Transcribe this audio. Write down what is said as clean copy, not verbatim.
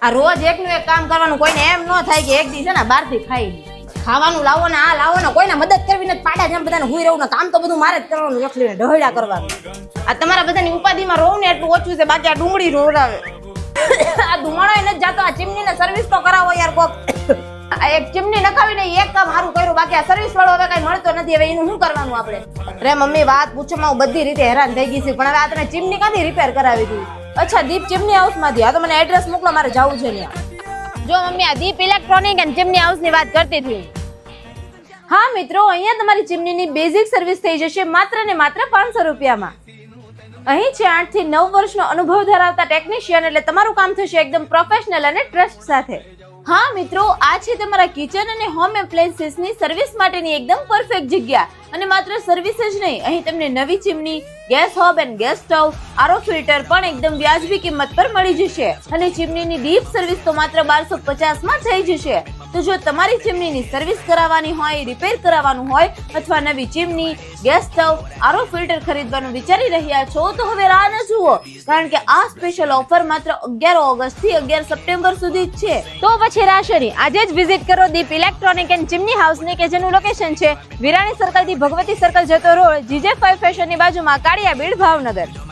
આ રોજ એકનું એક કામ કરવાનું કોઈને એમ ન થાય કે એક દી છે ને બહારથી ખાઈ ખાવાનું લાવો ને આ લાવો ને કોઈને મદદ કરવી ને પાડા જેમ બધાને હુઈ રહું ને કામ તો બધું મારે જ કરવાનું એકલીને ઢહડા કરવાનું આ તમારા બધાની ઉપાધિમાં રહું ને એટલું ઓછું છે બાકી આ ડુંગળી રોડાવે આ ધુમાડો એને જ જાતો આ ચીમનીને સર્વિસ તો કરાવો યાર કોક આ એક ચીમની નખાવીને એક કામ સારું કર્યું બાકી આ સર્વિસ વાળો હવે કઈ મળતો નથી હવે એનું શું કરવાનું આપણે અરે મમ્મી વાત પૂછોમાં હું બધી રીતે હેરાન થઈ ગઈ છું પણ હવે આ તમે ચીમની ક્યાંથી રિપેર કરાવી હતી અચ્છા દીપ ચીમની હાઉસમાંથી આ તો મને એડ્રેસ મોકલો મારે જવું છે ત્યાં જો મમ્મી આ દીપ ઇલેક્ટ્રોનિક એન્ડ ચીમની હાઉસની વાત કરતી હતી હા મિત્રો અહીંયા તમારી ચીમનીની બેઝિક સર્વિસ થઈ જશે માત્ર ને માત્ર 500 રૂપિયામાં અહીં છે 8 થી 9 વર્ષનો અનુભવ ધરાવતા ટેકનિશિયન એટલે તમારું કામ થશે એકદમ પ્રોફેશનલ અને ટ્રસ્ટ સાથે હા મિત્રો આ છે તમારા કિચન અને હોમ એપ્લાયન્સીસની સર્વિસ માટેની એકદમ પરફેક્ટ જગ્યા અને માત્ર સર્વિસ જ નહીં અહીં તમને નવી chimney gas hob and gas stove RO filter પણ એકદમ વ્યાજબી કિંમત પર મળી જશે અને ચીમનીની ડીપ સર્વિસ તો માત્ર 1250 માં થઈ જશે તો જો તમારી ચીમનીની સર્વિસ કરાવવાની હોય રિપેર કરાવવાનું હોય અથવા નવી chimney gas stove RO filter ખરીદવાનું વિચારી રહ્યા છો તો હવે રાહ ન જુઓ કારણ કે આ સ્પેશિયલ ઓફર માત્ર 11 ઓગસ્ટ થી 11 સપ્ટેમ્બર સુધી જ છે તો પછી રાશરી આજે જ વિઝિટ કરો દીપ ઇલેક્ટ્રોનિક એન્ડ ચીમની હાઉસની કે જેનું લોકેશન છે વિરાણી સર્કલ થી ભગવતી સર્કલ જતો રોડ GJ5 ફેશનની બાજુમાં કાળિયા બીડ ભાવનગર